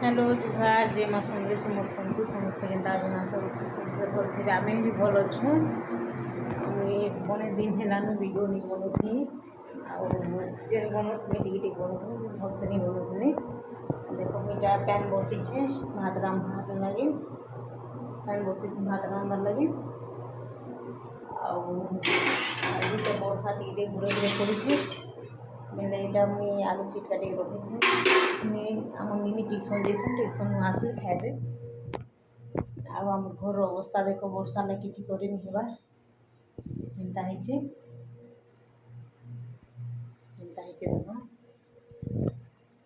Hello जुहार जे माँ संगे समस्त समस्त केन्ता बना सब सुंदर भल थे आम भी भल अच्छु बड़े दिन है वीडियो नहीं बनाऊी आगे बनाऊी टे बनाऊी भलसे नहीं बनाऊी देख मुझा पैन बसीचे भात रांधबार लगे पैन बसी भात रांधबार लगे आज तो बर्षा टे घूरे घूरे पड़ी बेले यहाँ मुझे आलू चिटका टे रखी आम मिनी ट्यूशन ट्यूशन आसिले खाए आम घर अवस्था देख वर्षा ना कि करनी चिंता देख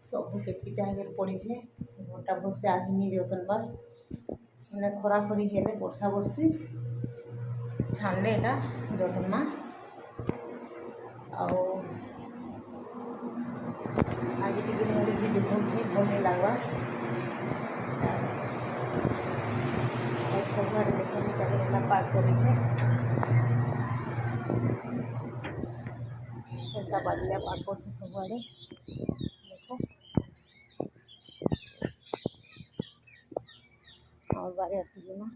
सब केचकी जगह पड़ी घरटा भलसे आसनी जतन बार मैंने खरा खरी हेले वर्षा बर्षी छाड़ले यहाँ जतन माँ आज टी मुड़ी भी देखा भल नहीं लगवा सब आड़े देखने चाहे पार्क करे बाजिया पार्क कर सब आड़े देख और बारे ना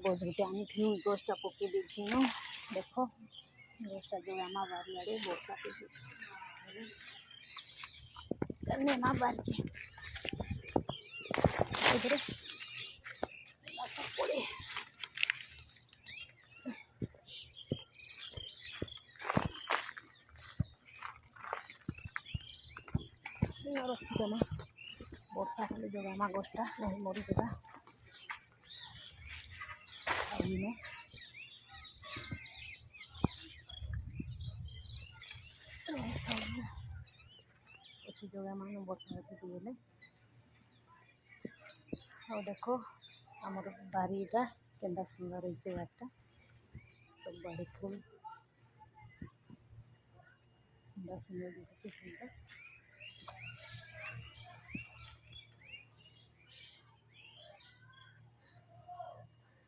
गजगुटे आनी थी गछटा पकई देती न देख गछटा जो आम बारियाड़े बर्षा ना बारिके सब पड़े रखीदेमा बर्षा हेल्ले जगामा गछटा नहीं मरीजा अच्छी जगह मान बर्षा अच्छी दिए और देखो आमर बारीटा केन्ता सुंदर होइछे बाड़ीटा सब बाड़ी फुल केन्ता सुंदर दिखुछे फुलटा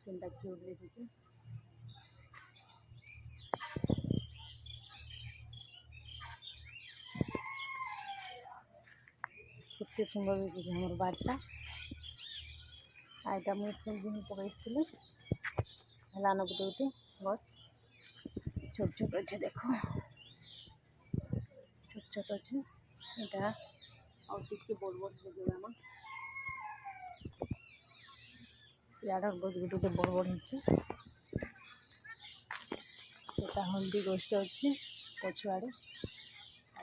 केन्ता क्यूट दिखुछे केते सुंदर दिखुछे हमर बाड़ीटा आईटा मुझे फुल भी पकई हेलान गोटे गोटे गछ छोट छोट अच्छे देखो छोट छोट अच्छे यहाँ और टिके बड़ बड़ जगह यार गज गोटे बड़ बड़ होता हल्दी गछटा अच्छे पछुआड़े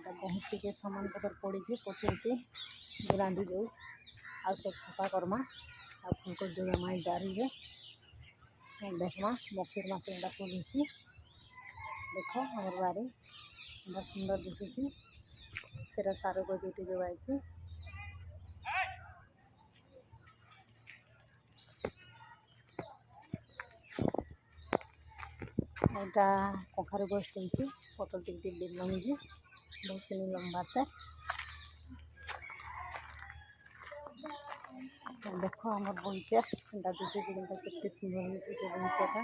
बहुत टिके सामान पतर पड़ी पचे रांधि दे आ सब सफा करमा आंक जगह माई बारी देखमा मक्सर मास फुल होती देख हमार बारी बहुत सुंदर दिशुची से सार गज उठी जगाई यहाँ कखारू गछ देखी पतल टिक टिक दिन लंबी बहुत से लंबाता देख आम बगीचा एंता दिशुचे केते सुंदर दिशुचे बगीचाटा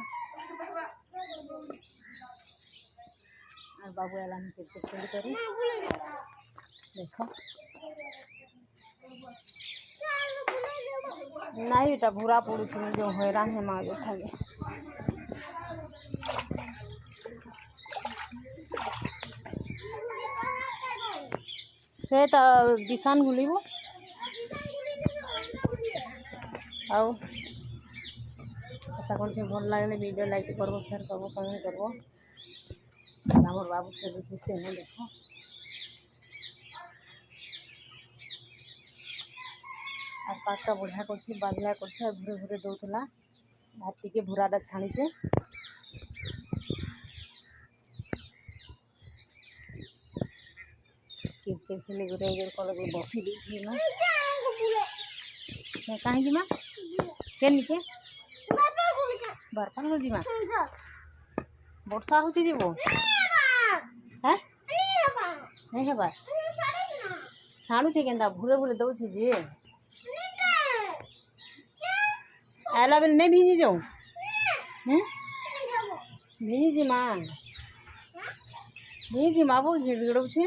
और बाबू एलान क्रिकेट खेल करे देख नहीं एटा भूरा पड़ू जो हैरान है माँ थाके से विषान गुलिब आउ आशा कर भल लगे वीडियो लाइक करब शेयर करब कमेंट करब आम बाबू खेलुचे से देख और पार्कटा बढ़िया कर बाजला कर घूरे घूरे दौला भात टिके भूराटा छाणीचे क्रिकेट खेली गोटे कल बसी दी कहीं माँ के बारपान जी माँ वर्षा हो जीव हाँ नहीं हेबार छाड़ुचे केन्ता भूरे भूरे दौचे जे आला बेले नहीं भिजी जाऊँ ଭିଜିମା ବହୁ ଝିଡ଼ ଝିଡ଼ଉଛି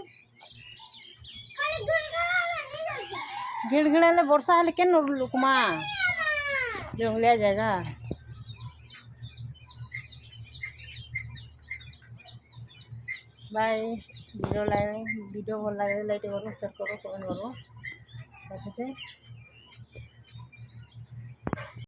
गिड़ गिड़ हेले वर्षा हेले केन लुकमा जंगलिया जगह बाय वीडियो भल लगे लाइक करो शेयर करो कमेंट करो रखुचे।